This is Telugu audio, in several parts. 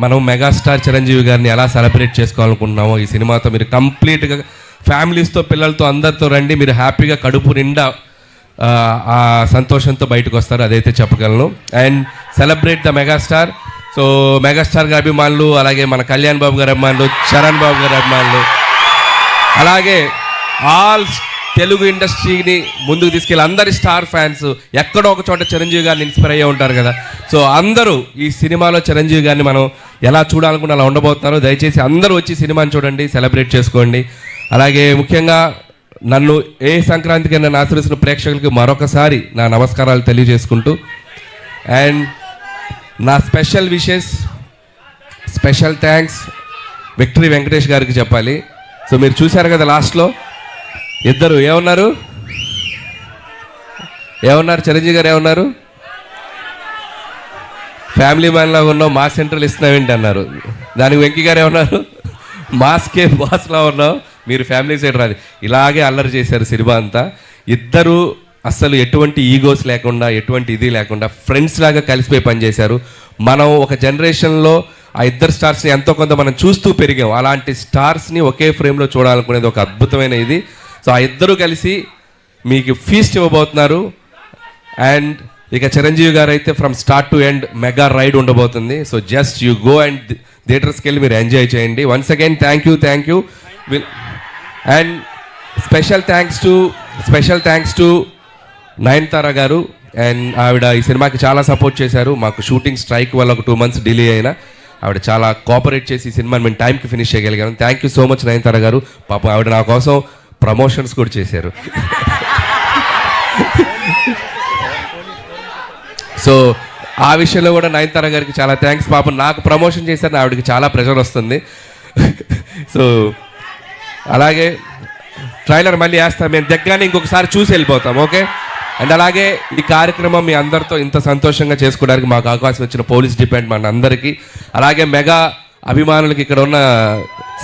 మనం మెగాస్టార్ చిరంజీవి గారిని ఎలా సెలబ్రేట్ చేసుకోవాలనుకుంటున్నామో ఈ సినిమాతో మీరు కంప్లీట్గా ఫ్యామిలీస్తో పిల్లలతో అందరితో రండి. మీరు హ్యాపీగా కడుపు నిండా ఆ సంతోషంతో బయటకు వస్తారు, అదైతే చెప్పగలను. And celebrate the megastar. So megastar గారి అభిమానులు, అలాగే మన కళ్యాణ్ బాబు గారి అభిమానులు, చరణ్ బాబు గారి అభిమానులు, అలాగే ఆల్ తెలుగు ఇండస్ట్రీని ముందుకు తీసుకెళ్ళి అందరి స్టార్ ఫ్యాన్స్ ఎక్కడో ఒక చోట చిరంజీవి గారిని ఇన్స్పైర్ అయ్యే ఉంటారు కదా. సో అందరూ ఈ సినిమాలో చిరంజీవి గారిని మనం ఎలా చూడాలనుకున్న అలా ఉండబోతున్నారు. దయచేసి అందరూ వచ్చి సినిమాని చూడండి, సెలబ్రేట్ చేసుకోండి. అలాగే ముఖ్యంగా నన్ను ఏ సంక్రాంతికి నన్ను ఆశ్రయిస్తున్న ప్రేక్షకులకి మరొకసారి నా నమస్కారాలు తెలియజేసుకుంటూ, అండ్ నా special wishes, special thanks victory Venkatesh గారికి చెప్పాలి. సో మీరు చూశారు కదా లాస్ట్లో ఇద్దరు ఏమన్నారు చిరంజీవి గారు ఏమన్నారు, ఫ్యామిలీ మ్యాన్లా ఉన్నావు, మా సెంట్రల్ ఇస్తున్నావేంటి అన్నారు. దానికి వెంకీ గారు ఏమన్నారు, మాస్కే బాస్లా ఉన్నావు, మీరు ఫ్యామిలీ సైడ్ రాదు. ఇలాగే అల్లరి చేశారు సినిమా అంతా. ఇద్దరు అస్సలు ఎటువంటి ఈగోస్ లేకుండా, ఎటువంటి ఇది లేకుండా ఫ్రెండ్స్ లాగా కలిసిపోయి పనిచేశారు. మనం ఒక జనరేషన్లో ఆ ఇద్దరు స్టార్స్ని ఎంతో కొంత మనం చూస్తూ పెరిగాం. అలాంటి స్టార్స్ని ఒకే ఫ్రేమ్లో చూడాలనుకునేది ఒక అద్భుతమైన ఇది. సో ఆ ఇద్దరు కలిసి మీకు ఫీస్ట్ ఇవ్వబోతున్నారు. అండ్ ఇక చిరంజీవి గారు అయితే from start to end mega ride ఉండబోతుంది. So just you go and థియేటర్స్కి వెళ్ళి మీరు ఎంజాయ్ చేయండి. Once again thank you. And special thanks to Nayanthara గారు. అండ్ ఆవిడ ఈ సినిమాకి చాలా సపోర్ట్ చేశారు. మాకు షూటింగ్ స్ట్రైక్ వల్ల ఒక 2 months డిలే అయినా ఆవిడ చాలా కోఆపరేట్ చేసి ఈ సినిమాని మేము టైంకి ఫినిష్ చేయగలిగాను. Thank you so much Nayanthara గారు. పాపం ఆవిడ నా కోసం ప్రమోషన్స్ కూడా చేశారు. సో ఆ విషయంలో కూడా నయనతార గారికి చాలా థ్యాంక్స్. పాపం నాకు ప్రమోషన్ చేశారని ఆవిడకి చాలా ప్రెషర్ వస్తుంది. సో అలాగే ట్రైలర్ మళ్ళీ వేస్తాం, మేము దగ్గరనే ఇంకొకసారి చూసి వెళ్ళిపోతాం, ఓకే. అండ్ అలాగే ఈ కార్యక్రమం మీ అందరితో ఇంత సంతోషంగా చేసుకోవడానికి మాకు అవకాశం ఇచ్చిన పోలీస్ డిపార్ట్మెంట్ అందరికీ, అలాగే మెగా అభిమానులకి, ఇక్కడ ఉన్న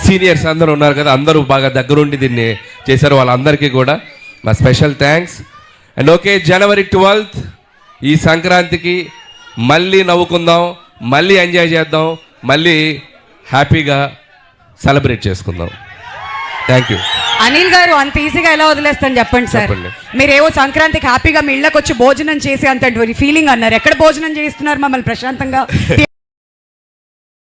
సీనియర్స్ అందరూ ఉన్నారు కదా, అందరూ బాగా దగ్గరుండి దీన్ని చేశారు, వాళ్ళందరికీ కూడా మా special thanks. And okay, January 12th ఈ సంక్రాంతికి మళ్ళీ నవ్వుకుందాం, మళ్ళీ ఎంజాయ్ చేద్దాం, మళ్ళీ హ్యాపీగా సెలబ్రేట్ చేసుకుందాం. Thank you. అనిల్ గారు, అంత ఈజీగా ఎలా వదిలేస్తాను చెప్పండి సార్. మీరేవో సంక్రాంతికి హ్యాపీగా మీ ఇళ్ళకి వచ్చి భోజనం చేసి అంత ఫీలింగ్ అన్నారు. ఎక్కడ భోజనం చేస్తున్నారు మమ్మల్ని ప్రశాంతంగా